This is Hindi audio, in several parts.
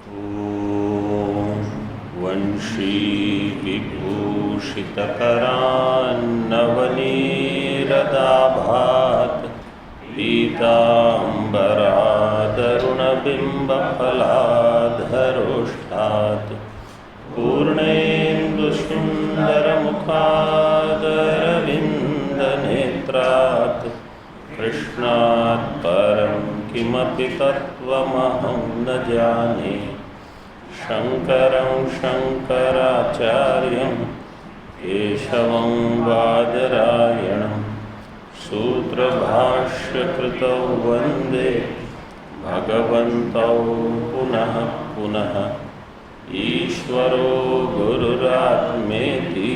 ॐ वंशीविभूषितकरान्नवनीरदाभात् पीताम्बरादरुणबिम्बफलाधरोष्ठात् पूर्णेन्दुसुन्दरमुखादरविन्दनेत्रात् कृष्णात् परं किमपि तत्त्वमहं न जाने। शङ्करं शङ्कराचार्यं केशवं बादरायणं सूत्रभाष्यकृतौ वन्दे भगवन्तौ पुनः पुनः। ईश्वरो गुरुरात्मेति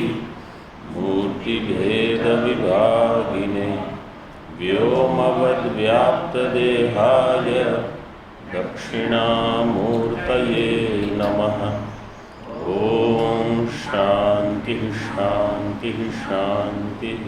मूर्तिभेदविभागिने व्योमवद्व्याप्तदेहाय दक्षिणामूर्तये नमः। ॐ शान्तिः शान्तिः शान्तिः।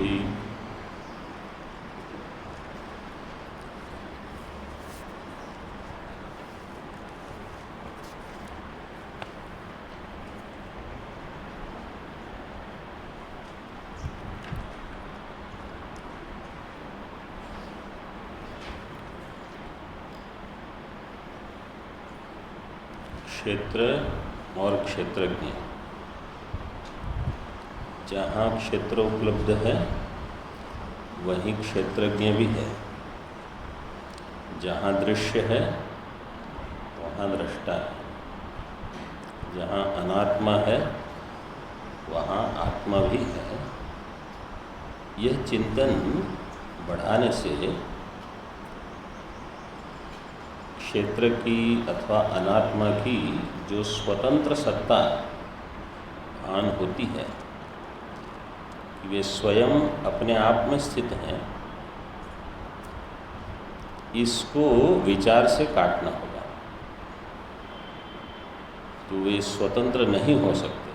क्षेत्र और क्षेत्रज्ञ, जहाँ क्षेत्र उपलब्ध है वहीं क्षेत्रज्ञ भी है। जहाँ दृश्य है वहाँ दृष्टा है। जहाँ अनात्मा है वहाँ आत्मा भी है। यह चिंतन बढ़ाने से क्षेत्र की अथवा अनात्मा की जो स्वतंत्र सत्ता भान होती है कि वे स्वयं अपने आप में स्थित हैं, इसको विचार से काटना होगा। तो वे स्वतंत्र नहीं हो सकते।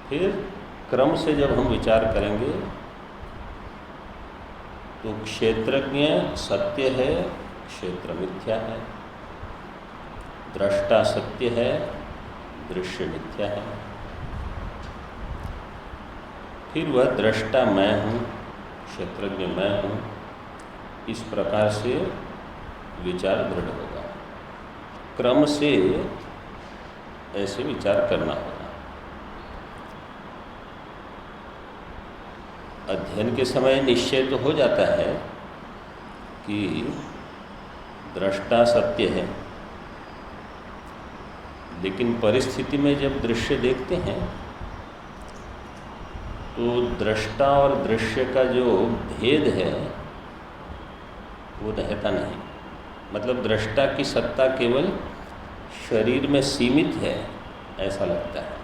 फिर क्रम से जब हम विचार करेंगे तो क्षेत्रज्ञ सत्य है, क्षेत्र मिथ्या है। दृष्टा सत्य है, दृश्य मिथ्या है। फिर वह दृष्टा मैं हूँ, क्षेत्रज्ञ मैं हूँ। इस प्रकार से विचार दृढ़ होगा। क्रम से ऐसे विचार करना होगा। अध्ययन के समय निश्चय तो हो जाता है कि दृष्टा सत्य है, लेकिन परिस्थिति में जब दृश्य देखते हैं तो दृष्टा और दृश्य का जो भेद है वो रहता नहीं। मतलब दृष्टा की सत्ता केवल शरीर में सीमित है ऐसा लगता है।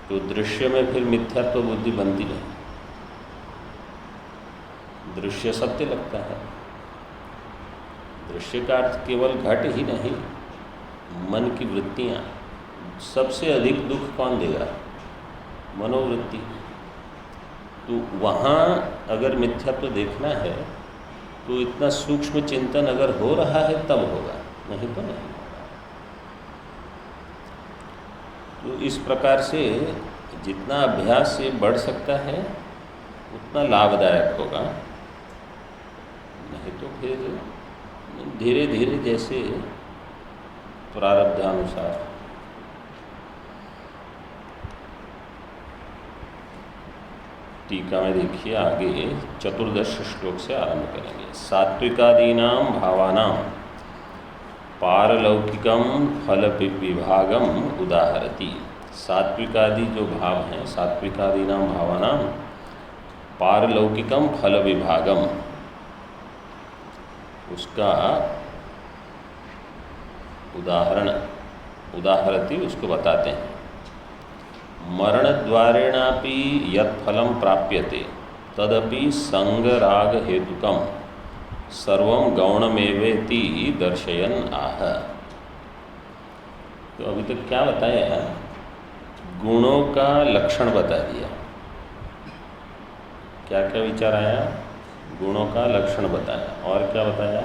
तो दृश्य में फिर मिथ्यात्व बुद्धि बनती नहीं। दृश्य सत्य लगता है। दृश्य का अर्थ केवल घट ही नहीं, मन की वृत्तियाँ। सबसे अधिक दुख कौन देगा? मनोवृत्ति। तो वहाँ अगर मिथ्यात्व देखना है तो इतना सूक्ष्म चिंतन अगर हो रहा है तब होगा, नहीं तो नहीं। तो इस प्रकार से जितना अभ्यास से बढ़ सकता है उतना लाभदायक होगा। नहीं तो फिर धीरे धीरे जैसे प्रारब्धानुसार। टीका में देखिए आगे 14 श्लोक से आरंभ करेंगे। सात्विकादीनां भावानां पारलौकिकम फल विभागम उदाहरति। सात्विकादि जो भाव हैं, सात्विकादीनां भावानां पारलौकिकम फल विभागम, उसका उदाहरति उसको बताते हैं। मरणद्वारेणापि यत् फलं प्राप्यते तदपि संगराग हेतुकम सर्वं गौणमेवेति दर्शयन् आह। तो अभी तक क्या बताया? गुणों का लक्षण बता दिया। क्या क्या विचार आया? गुणों का लक्षण बताया। और क्या बताया?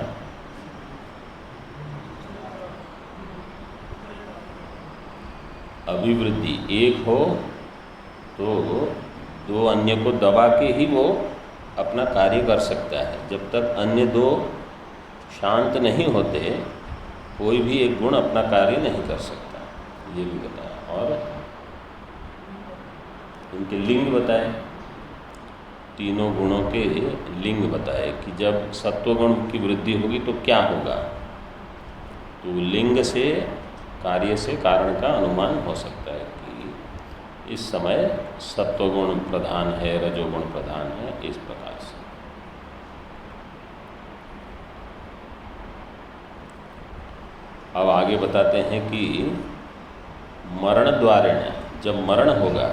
अभिवृद्धि एक हो तो दो अन्य को दबा के ही वो अपना कार्य कर सकता है। जब तक अन्य दो शांत नहीं होते कोई भी एक गुण अपना कार्य नहीं कर सकता, ये भी बताया। और इनके लिंग बताए, तीनों गुणों के लिंग बताए कि जब सत्वगुण की वृद्धि होगी तो क्या होगा। तो लिंग से, कार्य से कारण का अनुमान हो सकता है कि इस समय सत्वगुण प्रधान है, रजोगुण प्रधान है, इस प्रकार से। अब आगे बताते हैं कि मरण द्वारेण, जब मरण होगा,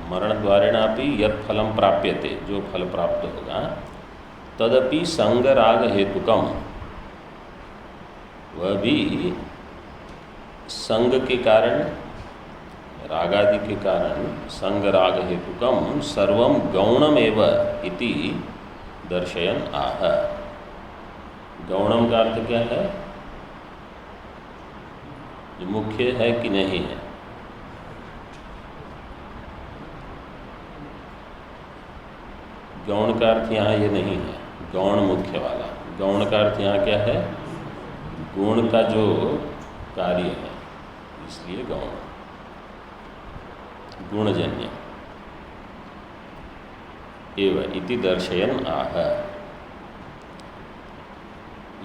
मरण द्वारेणापि यत् फलम प्राप्यते, जो फल प्राप्त होगा, तदपि संग राग हेतुकम, वह भी संग के कारण, रागादि के कारण, संग राग हेतुकम सर्वम गौणमेव इति दर्शयन आह। गौणम का अर्थ क्या है? जो मुख्य है कि नहीं है। गौण का अर्थ यहाँ ये नहीं है, गौण मुख्य वाला। गौण का अर्थ यहाँ क्या है? गुण का जो कार्य है, इसलिए गौण, गुणजन्य। एव इति दर्शयन आह।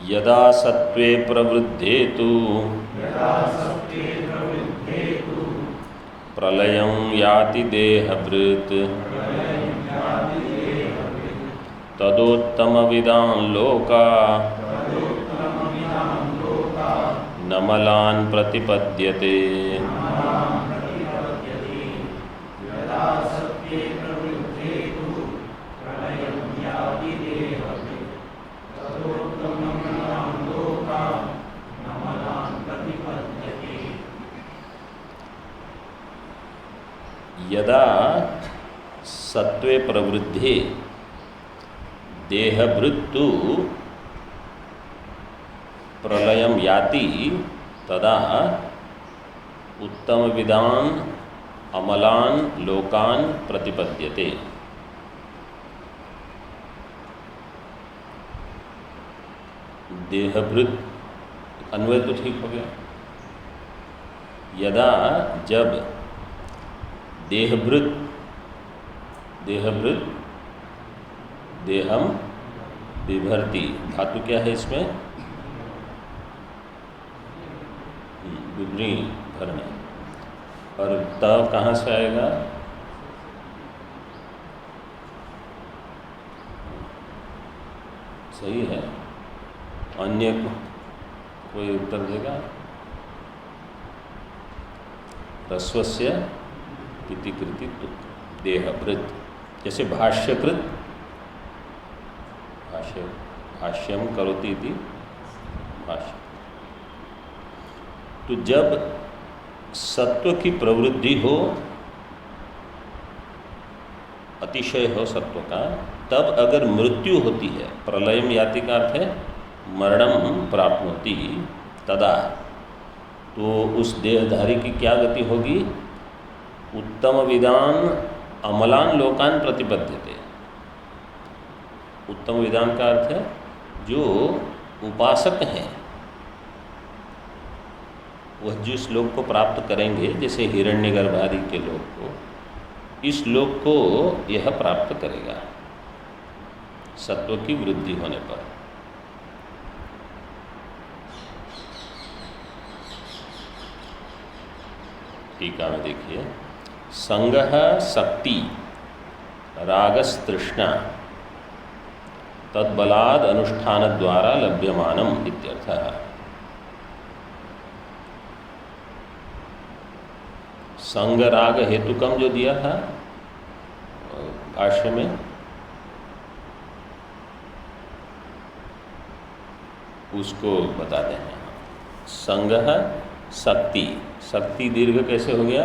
यदा सत्वे प्रवृद्धे तु प्रलयं याति देहभृत् तदोत्तमविदान् लोका नमलान् प्रतिपद्यते। यदा सत्वे प्रवृद्धे देहभृत्तु प्रलयं याति तदा उत्तमविदान् अमलान् लोकान् प्रतिपद्यते। देहभृत अन्वय तो ठीक हो गया। यदा, जब, देहभृत, देहभृत, देहम बिभर्ति, धातु क्या है इसमें? विभ्री भरना। और तब कहाँ से आएगा? सही है। अन्य कोई उत्तर देगा? ह्रस्वस्य इति कृतित्व देहभृत। जैसे भाष्यकृत, भाष्यम करोति इति भाष्य। तो जब सत्व की प्रवृद्धि हो, अतिशय हो सत्व का, तब अगर मृत्यु होती है, प्रलयम याति का अर्थ है मरणम प्राप्नोति, तदा, तो उस देहधारी की क्या गति होगी? उत्तम विदान अमलान लोकान प्रतिपद्यते। उत्तम विदान का अर्थ है जो उपासक हैं वह जिस लोक को प्राप्त करेंगे, जैसे हिरण्यगर्भ आदि के लोक को, इस लोक को यह प्राप्त करेगा सत्व की वृद्धि होने पर। टीका में देखिए, संगः शक्ति रागस्तृष्णा तद्बलाद अनुष्ठान द्वारा लभ्यमानम इत्यर्थः। संग राग हेतुकम जो दिया था भाष्य में, उसको बताते हैं। संगः शक्ति, शक्ति दीर्घ कैसे हो गया?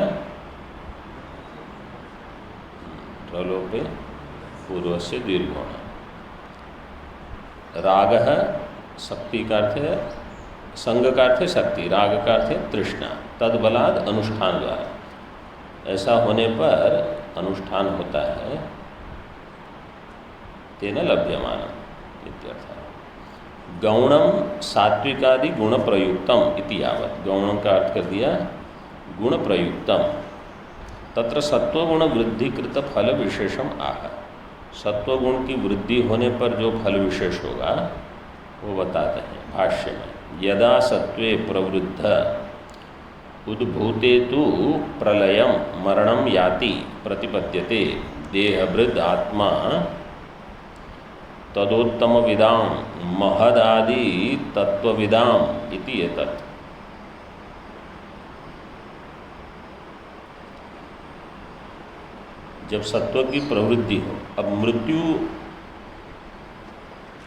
प्रलोभे पूर्व से दीर्घ होना। राग शक्ति का अर्थ है, संग का अर्थ है शक्ति, राग का अर्थ है तृष्णा, तद्बलाद अनुष्ठान द्वारा, ऐसा होने पर अनुष्ठान होता है, तेन लभ्यमान इत्यर्थ। गौणम सात्विकादि गुण प्रयुक्तम इति यावत, गौणम का अर्थ कर दिया गुण प्रयुक्तम, तत्र सत्वगुण वृद्धिकृत फल विशेषम आह, सत्वगुण की वृद्धि होने पर जो फल विशेष होगा वो बताते हैं भाष्य में। यदा सत्वे प्रवृद्ध उद्भूते तु प्रलयम मरणम याति प्रतिपद्यते देहभृद आत्मा तदोत्तम विदाम महदादि तत्वविदाम इति एतत्। जब सत्व की प्रवृत्ति हो, अब मृत्यु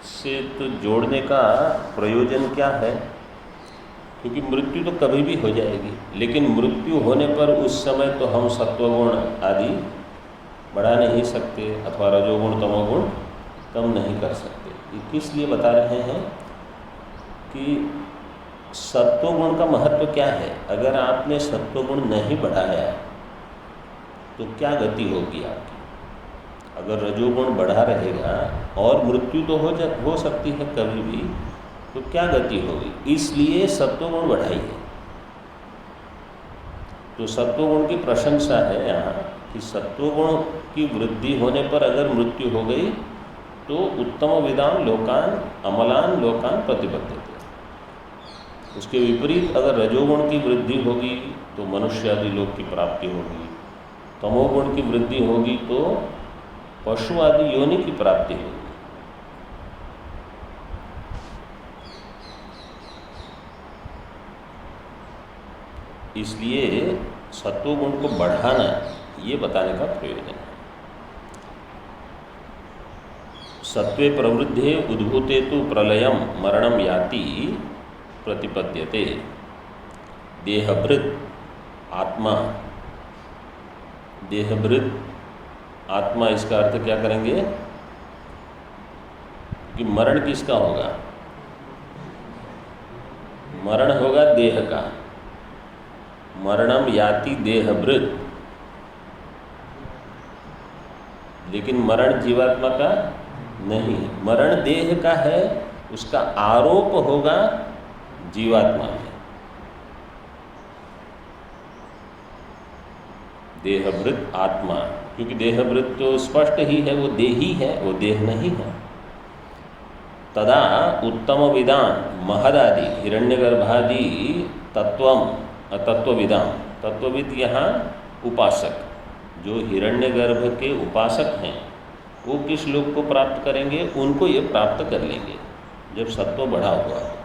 से तो जोड़ने का प्रयोजन क्या है, क्योंकि मृत्यु तो कभी भी हो जाएगी, लेकिन मृत्यु होने पर उस समय तो हम सत्वगुण आदि बढ़ा नहीं सकते अथवा रजोगुण तमोगुण कम नहीं कर सकते। किस लिए बता रहे हैं कि सत्वगुण का महत्व क्या है। अगर आपने सत्वगुण नहीं बढ़ाया तो क्या गति होगी आपकी। अगर रजोगुण बढ़ा रहेगा और मृत्यु तो हो सकती है कभी भी, तो क्या गति होगी। इसलिए सत्वगुण बढ़ाइए। तो सत्वगुण की प्रशंसा है यहाँ कि सत्वगुण की वृद्धि होने पर अगर मृत्यु हो गई तो उत्तम विदान लोकान अमलान लोकान प्रतिबद्धते। उसके विपरीत अगर रजोगुण की वृद्धि होगी तो मनुष्य आदि लोक की प्राप्ति होगी, तमोगुण की वृद्धि होगी तो पशु आदि योनि की प्राप्ति होगी। इसलिए सत्वगुण को बढ़ाना ये बताने का प्रयोजन है। सत्वे प्रवृद्धे उद्भूते तु प्रलयम मरणम याति प्रतिपद्यते देहभृत आत्मा। देहभृत आत्मा, इसका अर्थ क्या करेंगे कि मरण किसका होगा। मरण होगा देह का। मरणम याति देहभृत, लेकिन मरण जीवात्मा का नहीं, मरण देह का है, उसका आरोप होगा जीवात्मा में। देहभृत आत्मा, क्योंकि देहभृत तो स्पष्ट ही है, वो देही है, वो देह नहीं है। तदा उत्तम विदान महदादि हिरण्यगर्भादि तत्वम तत्वविदाम। तत्वविद यहाँ उपासक, जो हिरण्यगर्भ के उपासक हैं वो किस लोक को प्राप्त करेंगे, उनको ये प्राप्त कर लेंगे जब सत्व बढ़ा हुआ हो।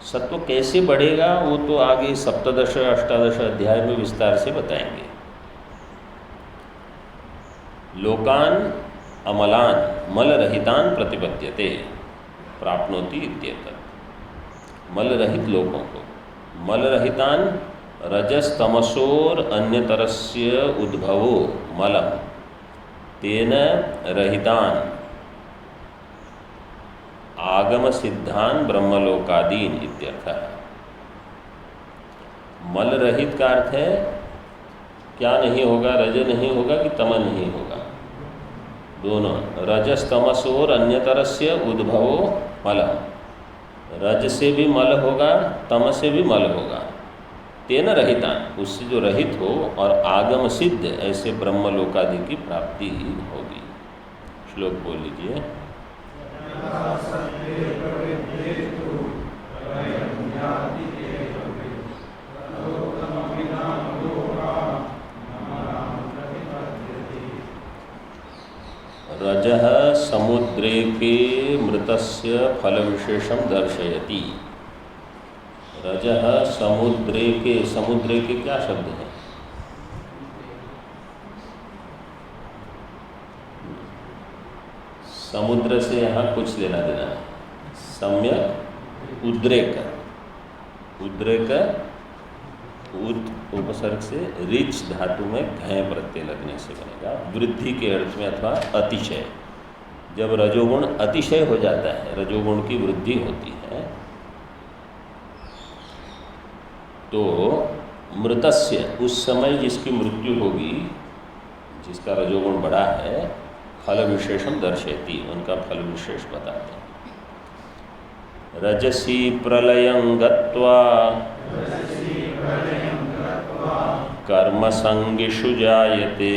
सत्व कैसे बढ़ेगा वो तो आगे सप्तदश अष्टादश अध्याय में विस्तार से बताएंगे। लोकान अमलान मलरहितान प्रतिपद्यते प्राप्नोति इत्येतत्। मलरहित लोगों को, मलरहितान रजस तमसोर अन्यतरस्य उद्भवो मलम तेन रहितान आगम सिद्धान ब्रह्मलोकादीन इत्यर्थः। मल रहित का अर्थ है क्या नहीं होगा, रज नहीं होगा कि तम नहीं होगा, दोनों। रजस तमसोर अन्यतरस्य उद्भवो मलम, रज से भी मल होगा, तम से भी मल होगा। तेन रहितान, उससे जो रहित हो और आगम सिद्ध ऐसे ब्रह्मलोकादि की प्राप्ति होगी। श्लोक बोल लीजिए। रजः समुद्रे के मृतस्य फल विशेषम दर्शयति। रजः समुद्रे के, समुद्रे के क्या शब्द है। समुद्र से यहाँ कुछ लेना देना है। सम्यक उद्रेक, उद्रेक ऊर्ध उपसर्ग से रिच धातु में घय प्रत्यय लगने से बनेगा, वृद्धि के अर्थ में अथवा अतिशय। जब रजोगुण अतिशय हो जाता है, रजोगुण की वृद्धि होती है, तो मृतस्य, उस समय जिसकी मृत्यु होगी, जिसका रजोगुण बढ़ा है, फल विशेषम दर्शयति, उनका फल विशेष बताते हैं। रजसी प्रलयं गत्वा कर्मसंगिषु जायते,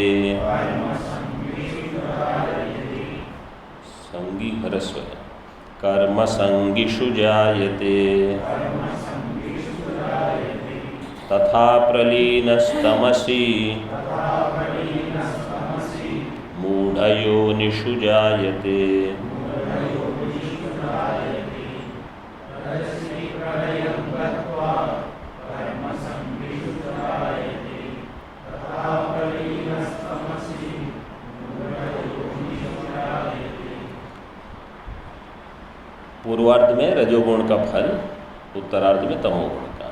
संगी ह्रस्व है, कर्मसंगिषु जायते, तथा प्रलीनस्तमसि मूढ़योनिषु जायते। पूर्वार्ध में रजोगुण का फल, उत्तरार्ध में तमोगुण का।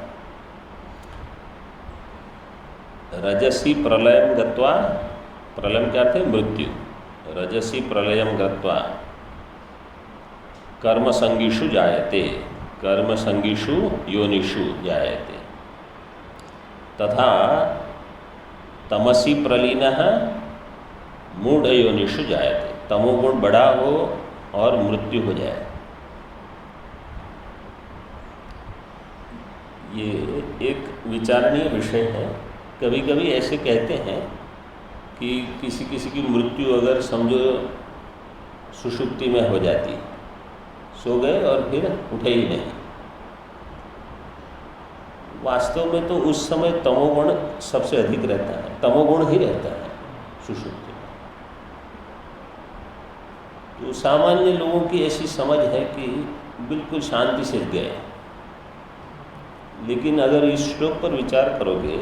रजसी प्रलयम गत्वा, प्रलयम क्या अर्थ है? मृत्यु। रजसी प्रलयम गत्वा कर्मसंगिषु जायते, कर्मसंगिषु योनिषु जायते, तथा तमसी प्रलीनः मूढ़ योनिषु जायते, तमोगुण बड़ा हो और मृत्यु हो जाए। ये एक विचारणीय विषय है। कभी कभी ऐसे कहते हैं कि किसी किसी की मृत्यु अगर समझो सुषुप्ति में हो जाती, सो गए और फिर उठे ही नहीं, वास्तव में तो उस समय तमोगुण सबसे अधिक रहता है, तमोगुण ही रहता है सुषुप्ति में। तो सामान्य लोगों की ऐसी समझ है कि बिल्कुल शांति से गए, लेकिन अगर इस श्लोक पर विचार करोगे,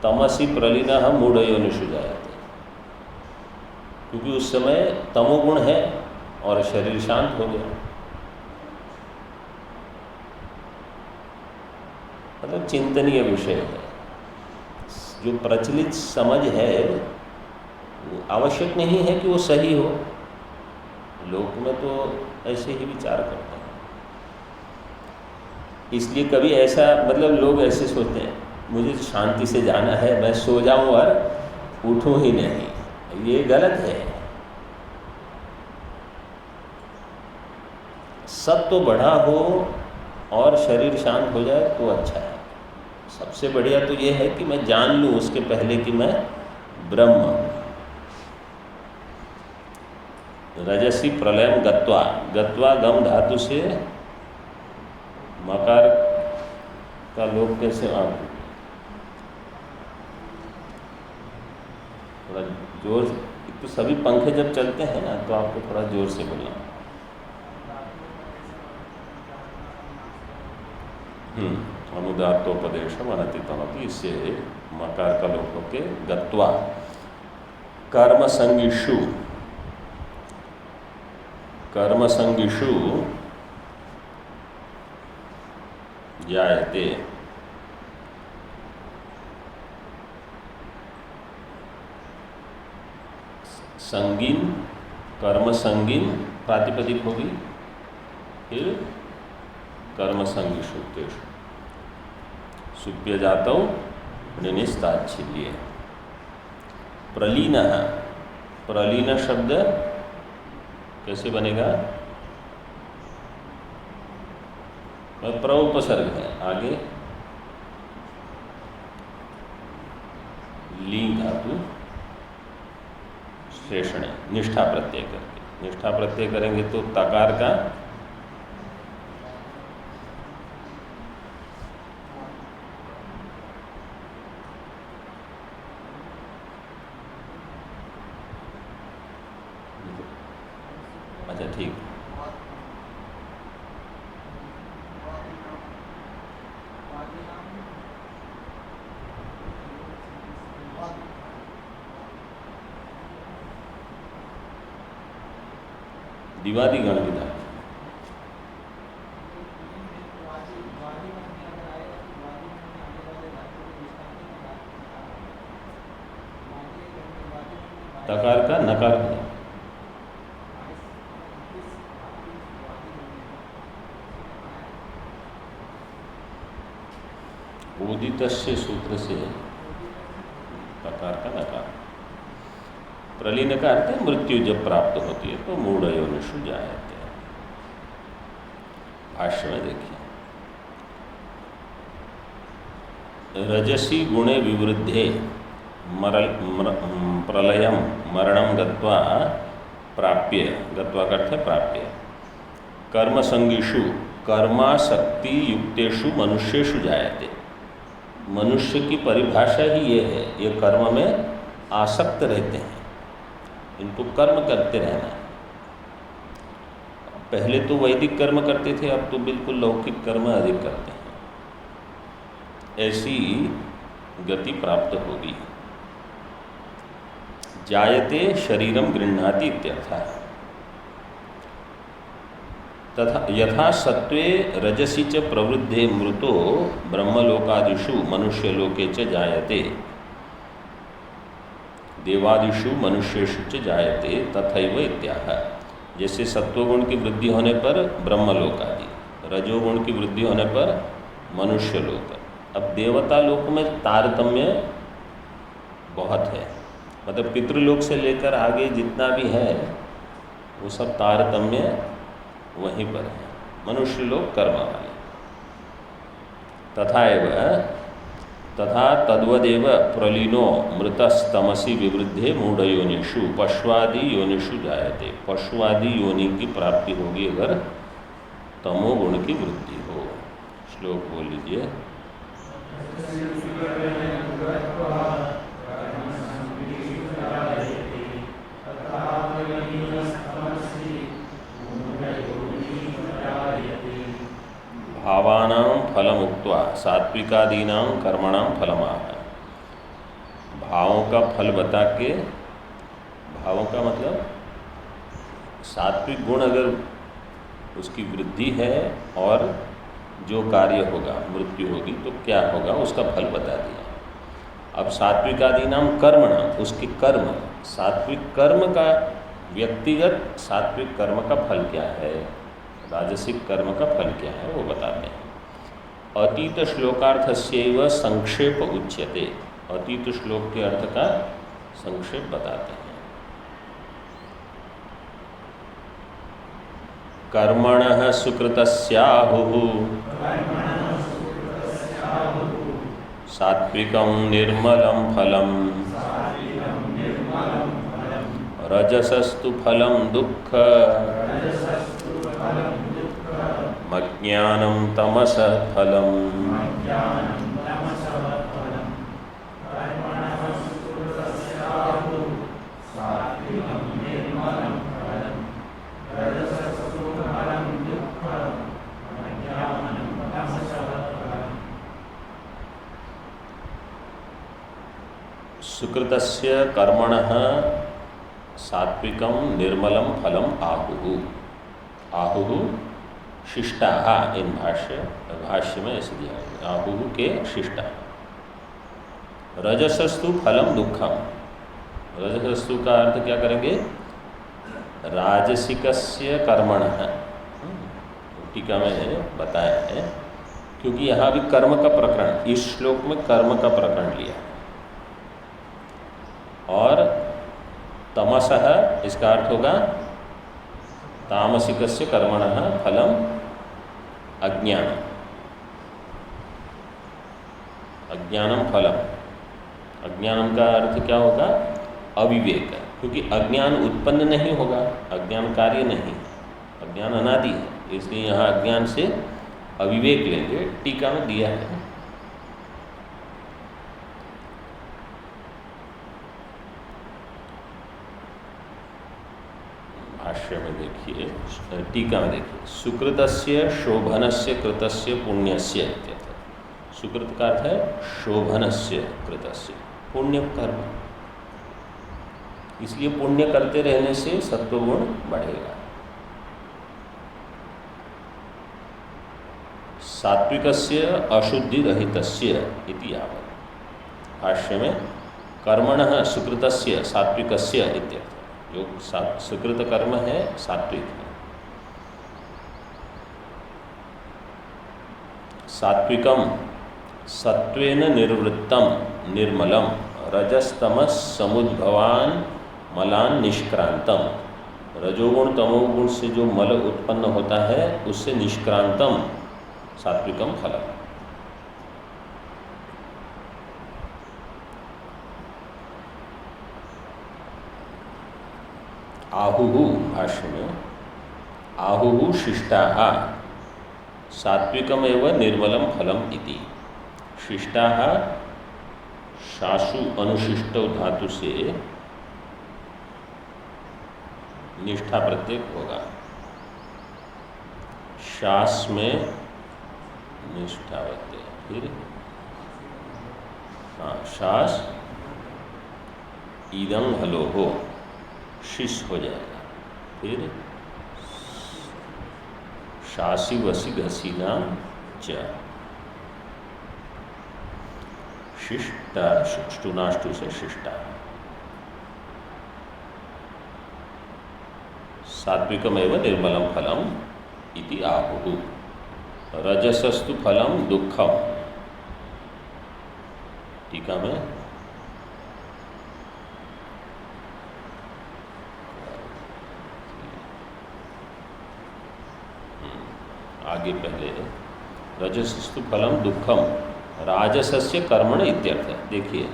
तमसी प्रलीनः मूढ़ योनिषु जायते, क्योंकि उस समय तमोगुण है और शरीर शांत हो गया। मतलब चिंतनीय विषय है। जो प्रचलित समझ है वो आवश्यक नहीं है कि वो सही हो, लोक में तो ऐसे ही विचार करते हैं। इसलिए कभी ऐसा, मतलब लोग ऐसे सोचते हैं मुझे शांति से जाना है, मैं सो जाऊं और उठूं ही नहीं, ये गलत है। सत्व बढ़ा हो और शरीर शांत हो जाए तो अच्छा है। सबसे बढ़िया तो ये है कि मैं जान लूं उसके पहले कि मैं ब्रह्म हूं। रजसी प्रलयम गत्वा, गत्वा गम धातु से मकार का लोग कैसे थोड़ा जोर, तो सभी पंखे जब चलते हैं ना तो आपको थोड़ा जोर से बोलना। अनुदात्तोपदेशम अनतितमपि, इससे मकार का लोग के गत्वा कर्मसंगिषु, कर्मसंगिषु जायते, संगीन, कर्म संगीन प्रातिपदिक होगी, फिर कर्मसंगिषु तेषु सुप्य जातौ निनिस्ताच्छिल्ये। प्रलीन, प्रलीन शब्द कैसे बनेगा? प्र उपसर्ग है, आगे लीन धातु शेषण, निष्ठा प्रत्यय करके, निष्ठा प्रत्यय करेंगे तो तकार का अच्छा ठीक, दिवादी गण विधान। नकार है। उदितस्य सूत्र से प्रकार का नकार, प्रलीन का अर्थ है मृत्यु जब प्राप्त होती है तो मूढ़योनिषु जायते। भाष्य में देखिए, रजसी गुणे विवृद्धे प्रलयम मरणम गत्वा प्राप्य, गत्वा का अर्थ है प्राप्य, कर्मसंगीषु कर्मासक्ति युक्तेषु मनुष्येषु जायते। मनुष्य की परिभाषा ही ये है, ये कर्म में आसक्त रहते हैं, इनको कर्म करते रहना है। पहले तो वैदिक कर्म करते थे, अब तो बिल्कुल लौकिक कर्म अधिक करते हैं। ऐसी गति प्राप्त होगी। जायते शरीरम गृह्णाति इत्यर्थः। तथा यथा सत्वे रजसी च प्रवृद्धे मृतो ब्रह्मलोकादिषु मनुष्यलोके च जायते, देवादिषु मनुष्येषु च जायते तथैव इत्याह। जैसे सत्वगुण की वृद्धि होने पर ब्रह्मलोक आदि, रजोगुण की वृद्धि होने पर मनुष्यलोक। अब देवता लोक में तारतम्य बहुत है, मतलब पितृलोक से लेकर आगे जितना भी है वो सब तारतम्य वहीं पर है। मनुष्य लोग कर्म वाले। तथा तद्वदेव प्रलीनो मृतस्तमसी विवृद्धे मूढ़योनिषु पशुआदि योनिषु जायते। पशुआदि योनि की प्राप्ति होगी अगर तमोगुण की वृद्धि हो। श्लोक बोल लीजिए। भावानां फलमुक्त्वा सात्विकादीनां कर्मणां फलमाह। भावों का फल बता के, भावों का मतलब सात्विक गुण अगर उसकी वृद्धि है और जो कार्य होगा, मृत्यु होगी तो क्या होगा उसका फल बता दिया। अब सात्विकादीनां कर्मणां, उसकी कर्म, सात्विक कर्म का व्यक्तिगत सात्विक कर्म का फल क्या है, राजसिक कर्म का फल क्या है वो बताते हैं। अतीत श्लोकार्थस्यैव संक्षेप उच्यते। अतीत श्लोक के अर्थ का संक्षेप बताते हैं। कर्मणः सुकृतस्याहुः सात्विकं निर्मलं फलम् रजसस्तु फलं दुःख अज्ञानं तमसः फलम्। सुकृतस्य कर्मणः सात्विकं निर्मलं फलम् आहुः। आहुः शिष्टाः, इन भाष्य में ऐसे दिया है, आहुः के शिष्टा। रजसस्तु फलम दुखम। रजसस्तु का अर्थ क्या करेंगे, राजसिकस्य कर्मणः। टीका में बताया है, क्योंकि यहाँ भी कर्म का प्रकरण, इस श्लोक में कर्म का प्रकरण लिया है। और तमसः इसका अर्थ होगा तामसिकस्य कर्मणः फलम अज्ञानम। अज्ञानम फलम, अज्ञानम का अर्थ क्या होगा, अविवेक, क्योंकि अज्ञान उत्पन्न नहीं होगा, अज्ञान कार्य नहीं, अज्ञान अनादि है, इसलिए यहाँ अज्ञान से अविवेक लेंगे। टीका में दिया है। भाष्य में देखिए, टीका में देखिए, सुकृतस्य शोभनस्य कृतस्य पुण्यस्य। सुकृत का अर्थ है शोभनस्य कृतस्य, पुण्य कर्म, इसलिए पुण्य करते रहने से सत्वगुण बढ़ेगा। सात्विकस्य अशुद्धि रहितस्य इति यावत्। भाष्य में कर्मणः सुकृतस्य सात्विकस्य इत्यर्थ, जो सुकृत कर्म है सात्विक है। सात्विकम सत्वेन निर्वृत्तम निर्मलम रजस्तमस समुद्भवान मलान निष्क्रांतम। रजोगुण तमोगुण से जो मल उत्पन्न होता है उससे निष्क्रांतम सात्विकम फलम। आहुहु भाष्य में आहुहु शिष्टाः सात्विकमेव निर्मलम फलम इति। शिष्टाः शासु अनुशिष्टौ धातु से निष्ठा प्रत्यय होगा। शास में निष्ठा प्रत्यय, फिर हाँ शास ईदं हलो हो शिष हो जाएगा। फिर शासी वसी घसीना च शिष्टा ष्टुनाष्टु से शिष्टा। सात्विकमेव निर्मलम फलम इति आहुः। रजसस्तु फलम दुःखम। टीका में आगे पहले रजसस्तु फलम दुःखम राजसस्य कर्मण इत्यर्थ। देखिए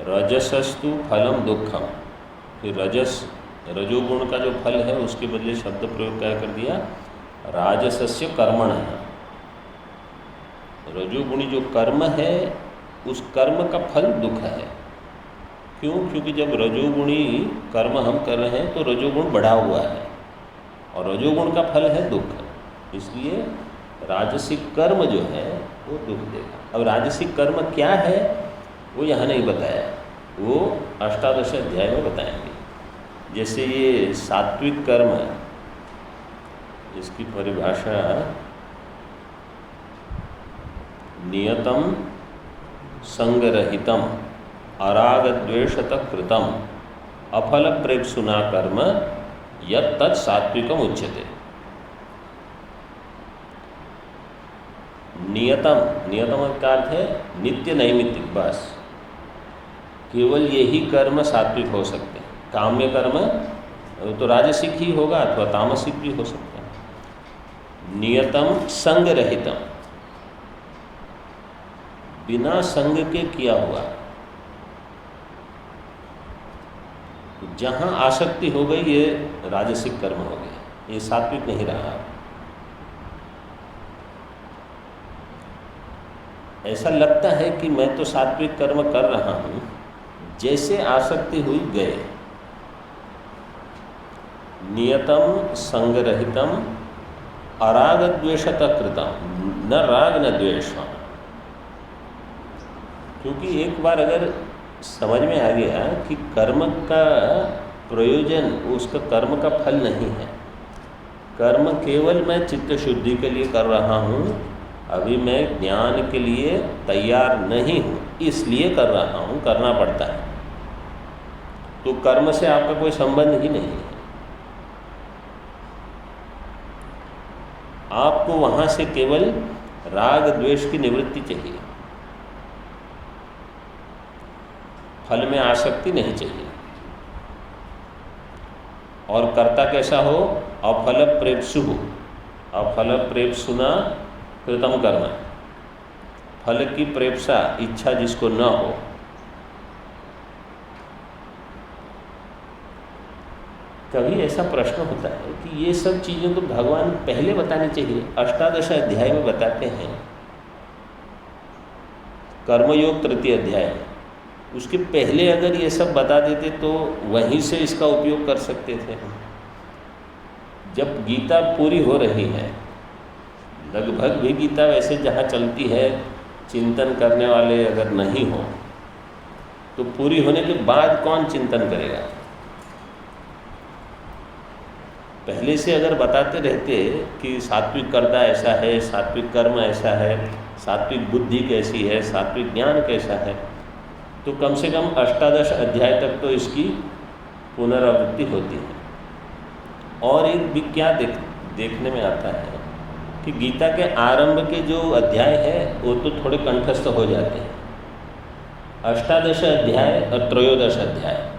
रजसस्तु फलम दुःखम, फिर रजोगुण का जो फल है उसके बदले शब्द प्रयोग क्या कर दिया, राजसस्य कर्मण है। रजोगुणी जो कर्म है उस कर्म का फल दुख है। क्यों? क्योंकि जब रजोगुणी कर्म हम कर रहे हैं तो रजोगुण बढ़ा हुआ है और रजोगुण का फल है दुख। इसलिए राजसिक कर्म जो है वो दुख देगा। अब राजसिक कर्म क्या है वो यहाँ नहीं बताया, वो अष्टादश अध्याय में बताएंगे। जैसे ये सात्विक कर्म है, इसकी परिभाषा नियतम संगरहितम अरागद्वेषतः कृतम अफल प्रेप्सुना कर्म यत् तत् सात्विकम उच्यते। नियतम का अर्थ है नित्य नैमित्तिक, बस केवल यही कर्म सात्विक हो सकते हैं। काम्य कर्म तो राजसिक ही होगा अथवा तामसिक भी हो सकता है। नियतम संग रहितम, बिना संग के किया हुआ। जहाँ आसक्ति हो गई ये राजसिक कर्म हो गया, ये सात्विक नहीं रहा। ऐसा लगता है कि मैं तो सात्विक कर्म कर रहा हूँ, जैसे आसक्ति हुई गए। नियतम संगरहितम अराग द्वेषतः कृतम, न राग न द्वेष। क्योंकि एक बार अगर समझ में आ गया कि कर्म का प्रयोजन उसका कर्म का फल नहीं है, कर्म केवल मैं चित्त शुद्धि के लिए कर रहा हूँ, अभी मैं ज्ञान के लिए तैयार नहीं हूँ इसलिए कर रहा हूँ, करना पड़ता है, तो कर्म से आपका कोई संबंध ही नहीं है। आपको वहाँ से केवल राग द्वेष की निवृत्ति चाहिए, फल में आसक्ति नहीं चाहिए। और कर्ता कैसा हो? अफल प्रेप्सु, अफल प्रेप्सुना कृतम कर्म, फल की प्रेप्सा इच्छा जिसको न हो। कभी ऐसा प्रश्न होता है कि ये सब चीज़ें तो भगवान पहले बताने चाहिए, अष्टादश अध्याय में बताते हैं। कर्मयोग तृतीय अध्याय है, उसके पहले अगर ये सब बता देते तो वहीं से इसका उपयोग कर सकते थे हम। जब गीता पूरी हो रही है, लगभग भी गीता वैसे जहाँ चलती है, चिंतन करने वाले अगर नहीं हो तो पूरी होने के बाद कौन चिंतन करेगा? पहले से अगर बताते रहते कि सात्विक कर्ता ऐसा है, सात्विक कर्म ऐसा है, सात्विक बुद्धि कैसी है, सात्विक ज्ञान कैसा है, तो कम से कम अष्टादश अध्याय तक तो इसकी पुनरावृत्ति होती है। और एक भी क्या देखने में आता है कि गीता के आरंभ के जो अध्याय है वो तो थोड़े कंठस्थ हो जाते हैं। अष्टादश अध्याय और त्रयोदश अध्याय,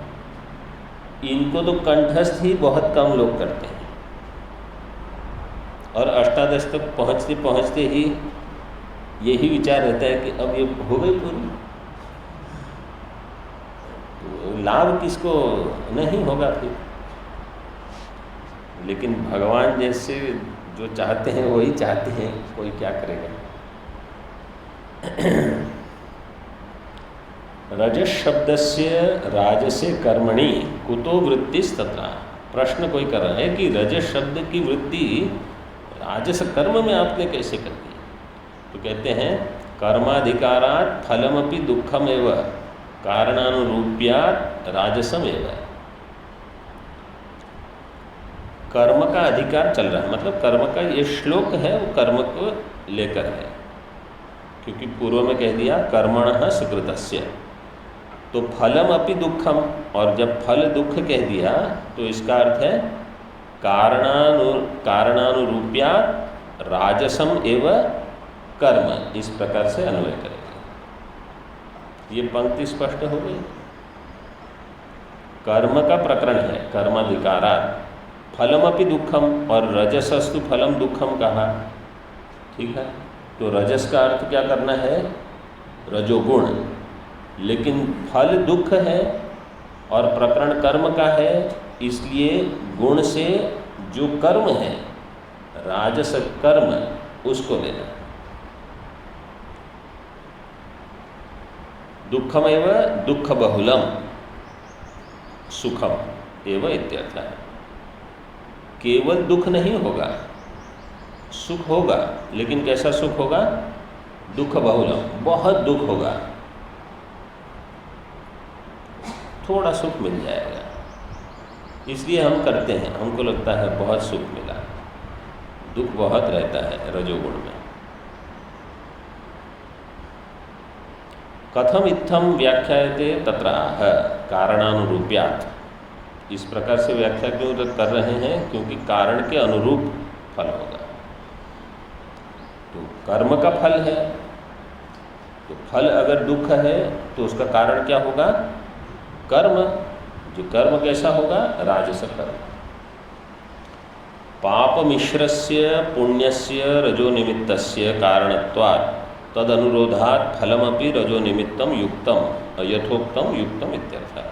इनको तो कंठस्थ ही बहुत कम लोग करते हैं, और अष्टादश तक पहुँचते पहुँचते ही यही विचार रहता है कि अब ये हो गई पूरी, तो लाभ किसको नहीं होगा फिर। लेकिन भगवान जैसे जो चाहते हैं वही चाहते हैं, कोई क्या करेगा। रजस शब्दस्य राजसे कर्मणि कुतो वृत्तिस्तत्र। प्रश्न कोई कर रहा है कि रजस शब्द की वृत्ति राजस कर्म में आपने कैसे कर दी। तो कहते हैं कर्माधिकारात् फलमपि दुःखमेव कारणानुरूप्यात् राजसमेव। कर्म का अधिकार चल रहा है, मतलब कर्म का ये श्लोक है वो कर्म को लेकर है, क्योंकि पूर्व में कह दिया कर्मणः सुकृतस्य, तो फलम अपि दुखम, और जब फल दुख कह दिया तो इसका अर्थ है कारणानुरूप्यात् राजसम एव कर्म। इस प्रकार से अन्वय करेंगे। ये पंक्ति स्पष्ट हो गई। कर्म का प्रकरण है, कर्माधिकारात् फलमपि दुखम, और रजसस्तु फलम दुखम कहा, ठीक है। तो रजस का अर्थ क्या करना है, रजोगुण, लेकिन फल दुख है और प्रकरण कर्म का है, इसलिए गुण से जो कर्म है राजस कर्म उसको लेना। दुखम एव दुख बहुलम सुखम एव इत्यर्थ है। केवल दुख नहीं होगा, सुख होगा, लेकिन कैसा सुख होगा, दुख बहुलम, बहुत दुख होगा, थोड़ा सुख मिल जाएगा, इसलिए हम करते हैं, हमको लगता है बहुत सुख मिला। दुख बहुत रहता है रजोगुण में। कथम इत्थम व्याख्यायते तत्राह कारणानुरूप्यात्। इस प्रकार से व्याख्या क्यों कर रहे हैं, क्योंकि कारण के अनुरूप फल होगा। तो कर्म का फल है, तो फल अगर दुख है तो उसका कारण क्या होगा, कर्म। जो कर्म कैसा होगा, राजस कर्म। पाप मिश्रस्य पुण्यस्य रजो निमित्तस्य कारणत्वात् तद अनुरोधात् फलमपि रजो निमित्तम युक्तम यथोक्तम युक्तम इत्यर्थः।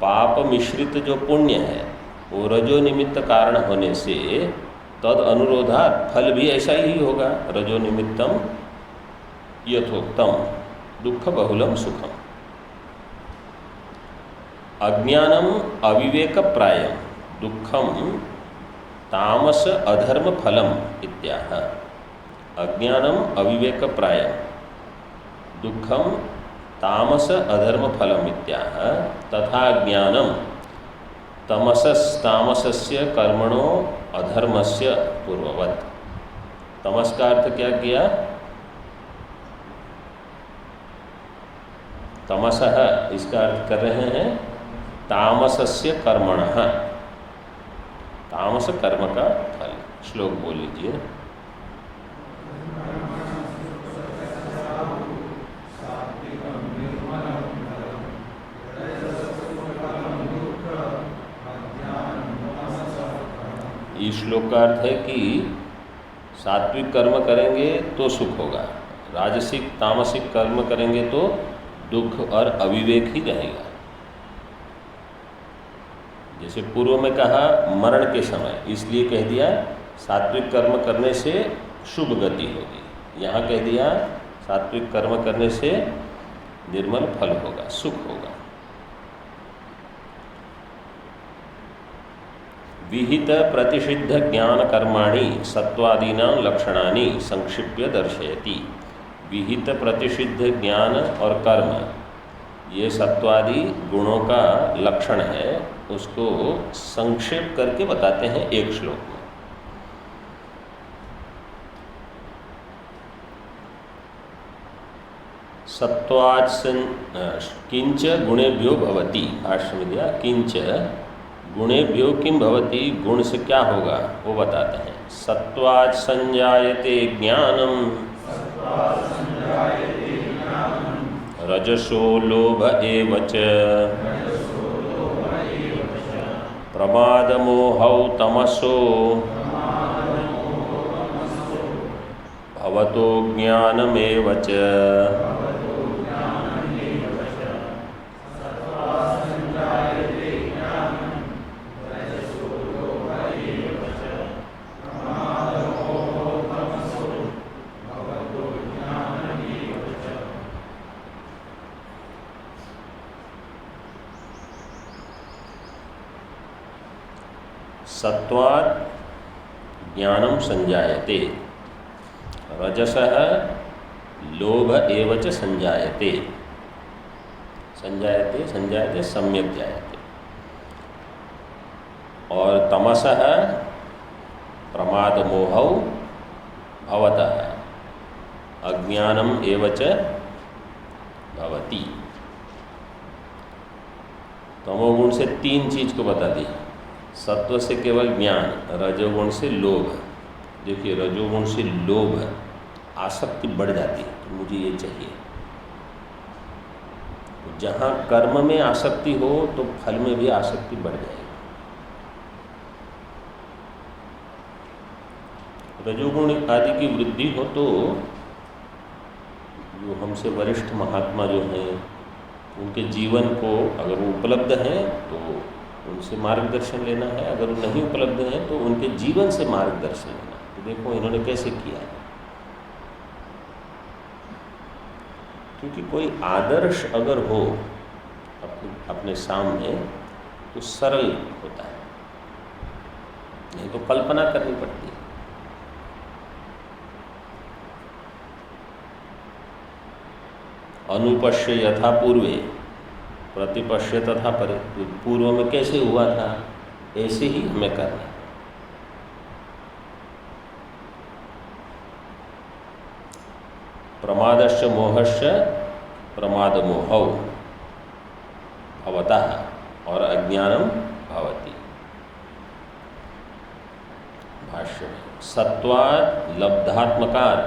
पाप मिश्रित जो पुण्य है वो रजो निमित्त कारण होने से तद अनुरोधात् फल भी ऐसा ही होगा, रजो निमित्तम यथोक्तम दुख बहुलम सुखम। अज्ञानम अविवेक प्रायम दुखम तामस अधर्म फलम इत्याह। अज्ञानम अविवेक प्रायम दुखम तामस अधर्म फलम इत्याह तथा ज्ञानम तमसस्तामसस्य कर्मणो अधर्मस्य पूर्ववत्। तमस का अर्थ क्या किया, तमसः, इसका अर्थ कर रहे हैं तामसस्य कर्मणः, तामस कर्म का फल। श्लोक बोल लीजिए। इस श्लोक का अर्थ है कि सात्विक कर्म करेंगे तो सुख होगा, राजसिक तामसिक कर्म करेंगे तो दुख और अविवेक ही रहेगा। जैसे पूर्व में कहा मरण के समय, इसलिए कह दिया सात्विक कर्म करने से शुभ गति होगी। यहाँ कह दिया सात्विक कर्म करने से निर्मल फल होगा, सुख होगा। विहित प्रतिषिद्ध ज्ञान कर्माणि सत्वादीनां लक्षणानि संक्षिप्य दर्शयति। विहित प्रतिषिद्ध ज्ञान और कर्म ये सत्वादि गुणों का लक्षण है, उसको संक्षेप करके बताते हैं एक श्लोक में। सत्वात् किंच गुणेभ्यो भवति, भाष्य में दिया किंच गुणेभ्यो किम भवति, गुण से क्या होगा वो बताते हैं। सत्वात् संजायते ज्ञानम रजसो लोभ एव च प्रमाद मोहौ तमसो भवतो ज्ञानमेव च। सत्वात् ज्ञानम संजायते, रजसः लोभ एव च संजायते, संजायते संजायते सम्यक जायते, और तमसः प्रमाद मोहौ भवतः अज्ञानम एव च भवति। तमोगुण से तीन चीज को बता दी। सत्व से केवल ज्ञान, रजोगुण से लोभ। देखिए रजोगुण से लोभ, आसक्ति बढ़ जाती है तो मुझे ये चाहिए। तो जहाँ कर्म में आसक्ति हो तो फल में भी आसक्ति बढ़ जाएगी। रजोगुण आदि की वृद्धि हो तो जो हमसे वरिष्ठ महात्मा जो हैं उनके जीवन को अगर वो उपलब्ध हैं तो उनसे मार्गदर्शन लेना है, अगर वो नहीं उपलब्ध हैं तो उनके जीवन से मार्गदर्शन लेना है। तो देखो इन्होंने कैसे किया है, क्योंकि कोई आदर्श अगर हो अपने सामने तो सरल होता है, नहीं तो कल्पना करनी पड़ती है। अनुपश्य यथा पूर्वे प्रतिपश्य तथा परे, पूर्व में कैसे हुआ था ऐसे ही हमें करना। प्रमादश्च मोहश्च प्रमाद मोहौ भवतः और अज्ञानम भवति। भाष्य में सत्वात् लब्धात्मकात्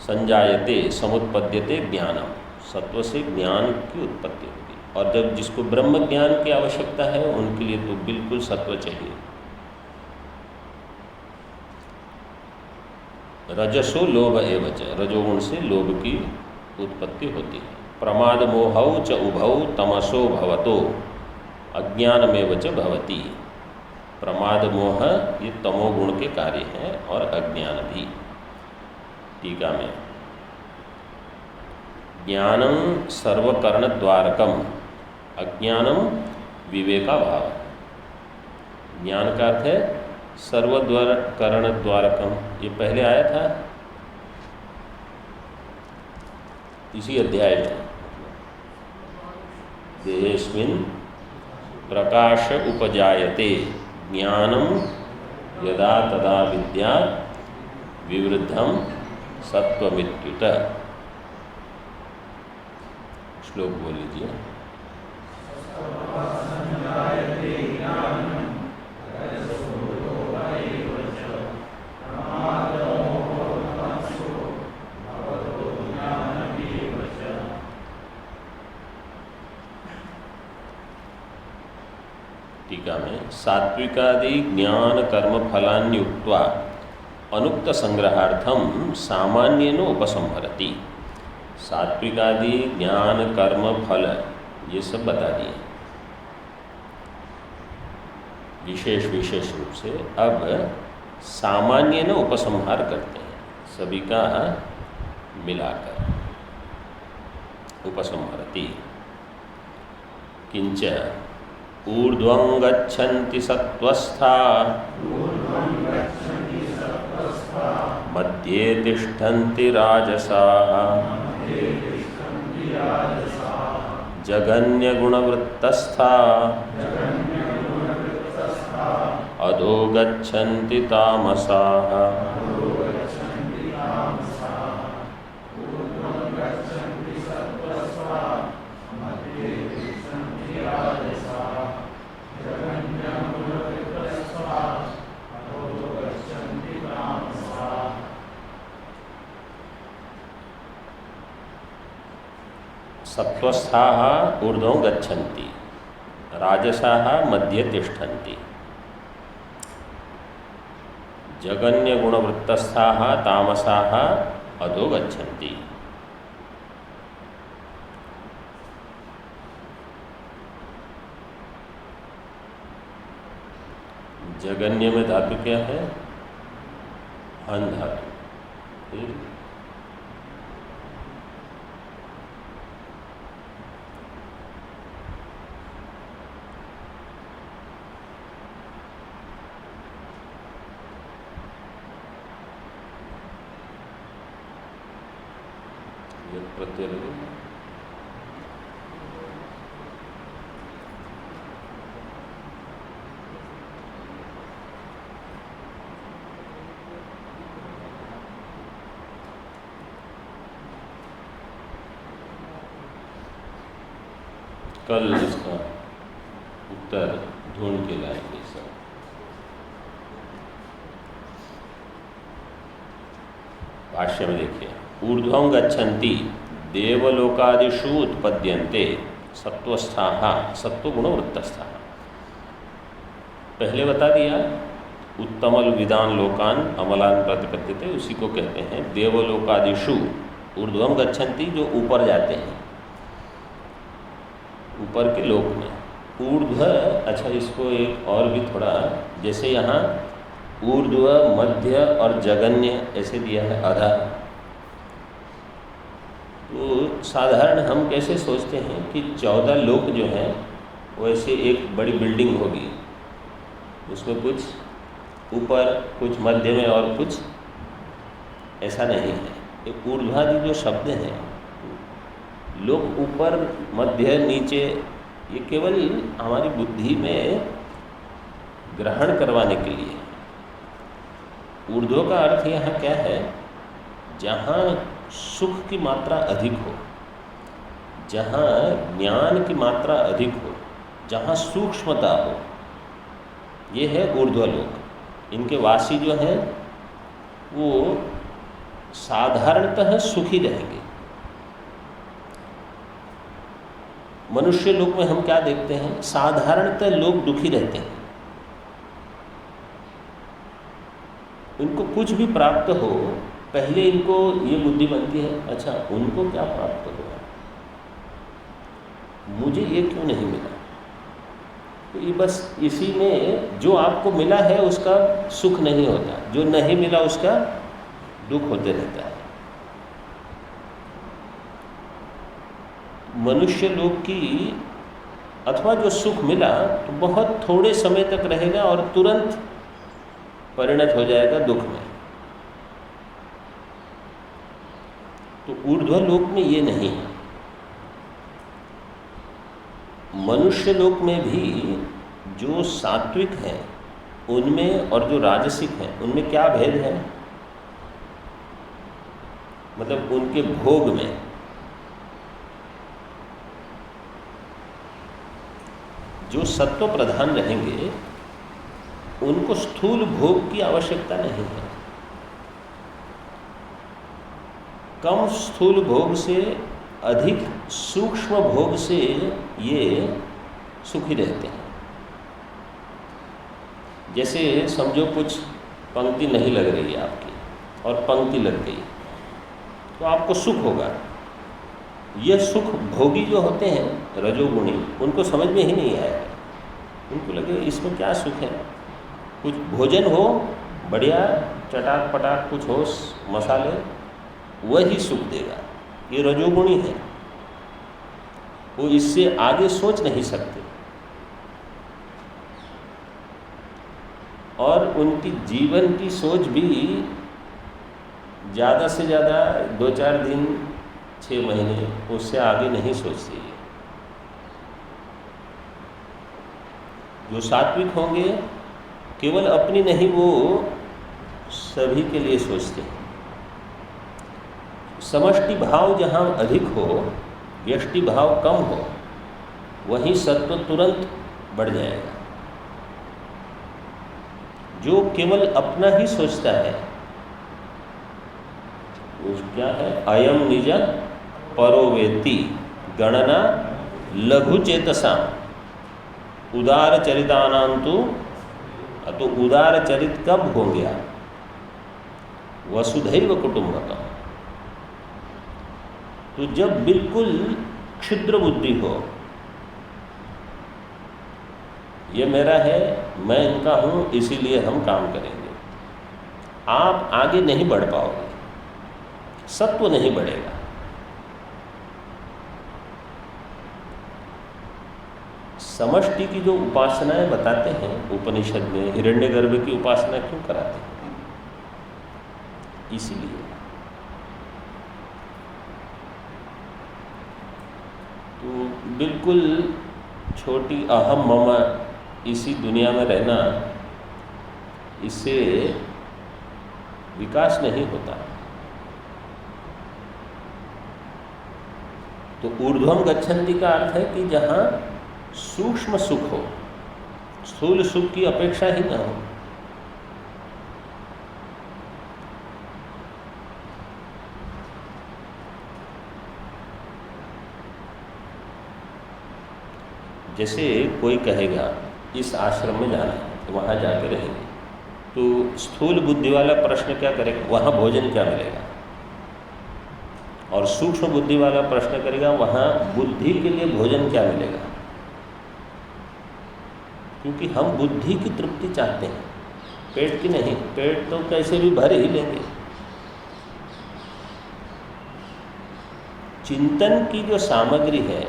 संजायते समुत्पद्यते ज्ञानम, सत्व से ज्ञान की उत्पत्ति होगी। और जब जिसको ब्रह्म ज्ञान की आवश्यकता है उनके लिए तो बिल्कुल सत्व चाहिए। रजसो लोभ एव च, रजोगुण से लोभ की उत्पत्ति होती है। प्रमाद मोहौ च उभौ तमसो भवतो अज्ञानमेव च भवति। प्रमाद मोह ये तमोगुण के कार्य हैं और अज्ञान भी। टीका में ज्ञानम सर्वकर्ण द्वारकम अज्ञानम विवेकाभाव। ज्ञान का अर्थ है सर्वकर्ण द्वारकम, ये पहले आया था इसी अध्याय में। देहेस्मिन् प्रकाश उपजायते ज्ञानम यदा तदा विद्या विवृद्धम सत्वमित्युत। श्लोक बोल लीजिए। टीका में सात्विकादि ज्ञान कर्म फलान्युक्त्वा अनुक्त संग्रहार्थम सामान्येन उपसंहरति। सात्विकादि ज्ञान कर्म फल ये सब बता दिए विशेष विशेष रूप से। अब सामान्येन उपसंहार करते हैं, सभी का मिलाकर उपसंहरति। किंच ऊर्ध्वं गच्छन्ति सत्त्वस्था मध्ये तिष्ठन्ति राजसाः जगन्यगुणवृत्तस्था अधो गच्छन्ति तामसाः। सत्वस्थाः ऊर्ध्वं गच्छन्ति, राजसाः मध्ये तिष्ठन्ति, जगन्यगुणवृत्तस्थाः तामसाः अधो गच्छन्ति। जगन्य में धातु क्या है? हन धातु। ये प्रत्यय कल इसका उत्तर ढूंढ के लाएंगे सब। भाष्य में देखिए, ऊर्ध्वं गच्छन्ति देवलोकादिषु उत्पद्यन्ते सत्वस्थाः सत्वगुणवृत्तस्थाः। पहले बता दिया उत्तमल विदान लोकान अमलान प्रतिपद्यते, उसी को कहते हैं देवलोकादिषु। ऊर्ध्वं गच्छन्ति जो ऊपर जाते हैं, ऊपर के लोक में। ऊर्ध्व, अच्छा इसको एक और भी थोड़ा, जैसे यहाँ ऊर्ध्व, मध्य और जगन्य ऐसे दिया है अधा, तो साधारण हम कैसे सोचते हैं कि 14 लोक जो हैं वैसे एक बड़ी बिल्डिंग होगी, उसमें कुछ ऊपर कुछ मध्य में और कुछ, ऐसा नहीं है। ये ऊर्ध्वादि जो शब्द हैं, लोक ऊपर मध्य नीचे, ये केवल हमारी बुद्धि में ग्रहण करवाने के लिए। ऊर्ध्व का अर्थ यहाँ क्या है? जहाँ सुख की मात्रा अधिक हो, जहाँ ज्ञान की मात्रा अधिक हो, जहाँ सूक्ष्मता हो, ये है ऊर्ध्वलोक। इनके वासी जो हैं वो साधारणतः सुखी रहेंगे। मनुष्य लोक में हम क्या देखते हैं? साधारणतः लोग दुखी रहते हैं। इनको कुछ भी प्राप्त हो, पहले इनको ये बुद्धि बनती है, अच्छा उनको क्या प्राप्त हुआ, मुझे ये क्यों नहीं मिला। तो ये बस इसी में जो आपको मिला है उसका सुख नहीं होता, जो नहीं मिला उसका दुख होते रहता है। मनुष्य लोक की अथवा जो सुख मिला तो बहुत थोड़े समय तक रहेगा और तुरंत परिणत हो जाएगा दुख में। तो ऊर्ध्व लोक में ये नहीं है। मनुष्य लोक में भी जो सात्विक हैं उनमें और जो राजसिक हैं उनमें क्या भेद है? मतलब उनके भोग में। जो सत्व प्रधान रहेंगे उनको स्थूल भोग की आवश्यकता नहीं है। कम स्थूल भोग से अधिक सूक्ष्म भोग से ये सुखी रहते हैं। जैसे समझो कुछ पंक्ति नहीं लग रही है आपकी और पंक्ति लग गई तो आपको सुख होगा। यह सुख भोगी जो होते हैं रजोगुणी, उनको समझ में ही नहीं आएगा। उनको लगे इसमें क्या सुख है, कुछ भोजन हो बढ़िया, चटाक पटाक कुछ हो मसाले, वही सुख देगा। ये रजोगुणी है, वो इससे आगे सोच नहीं सकते और उनकी जीवन की सोच भी ज़्यादा से ज़्यादा 2-4 दिन 6 महीने, उससे आगे नहीं सोचती है। जो सात्विक होंगे केवल अपनी नहीं, वो सभी के लिए सोचते हैं। समष्टि भाव जहाँ अधिक हो, व्यष्टि भाव कम हो, वहीं सत्व तुरंत बढ़ जाएगा। जो केवल अपना ही सोचता है वो क्या है? अयम निज परो वेत्ति गणना लघु चेतसा उदार चरितानां तो उदार चरित कब हो गया? वसुधैव कुटुंबकम। तो जब बिल्कुल क्षुद्र बुद्धि हो, ये मेरा है, मैं इनका हूँ, इसीलिए हम काम करेंगे, आप आगे नहीं बढ़ पाओगे, सत्व नहीं बढ़ेगा। समष्टि की जो उपासनाएं बताते हैं उपनिषद में, हिरण्यगर्भ की उपासना क्यों कराते हैं? इसीलिए। तो बिल्कुल छोटी अहम मम इसी दुनिया में रहना, इससे विकास नहीं होता। तो ऊर्ध्वम गच्छन्ति का अर्थ है कि जहाँ सूक्ष्म सुख हो, स्थूल सुख की अपेक्षा ही न हो। जैसे कोई कहेगा इस आश्रम में जाना है तो वहाँ जाकर रहेंगे, तो स्थूल बुद्धि वाला प्रश्न क्या करेगा, वहाँ भोजन क्या मिलेगा? और सूक्ष्म बुद्धि वाला प्रश्न करेगा, वहाँ बुद्धि के लिए भोजन क्या मिलेगा? क्योंकि हम बुद्धि की तृप्ति चाहते हैं, पेट की नहीं। पेट तो कैसे भी भर ही लेंगे। चिंतन की जो सामग्री है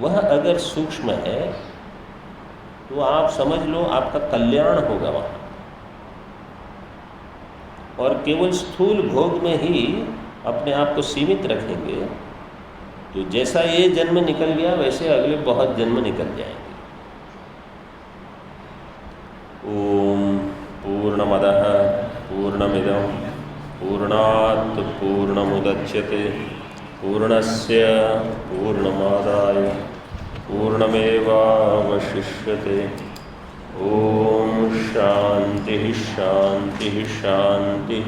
वह अगर सूक्ष्म है तो आप समझ लो आपका कल्याण होगा वहाँ। और केवल स्थूल भोग में ही अपने आप को सीमित रखेंगे तो जैसा ये जन्म निकल गया वैसे अगले बहुत जन्म निकल जाएंगे। ओम पूर्णमदः पूर्णमिदं पूर्णात् पूर्णमुदच्यते पूर्णस्य पूर्णमादाय पूर्णमेवावशिष्यते। ओम शांति शांति शांति।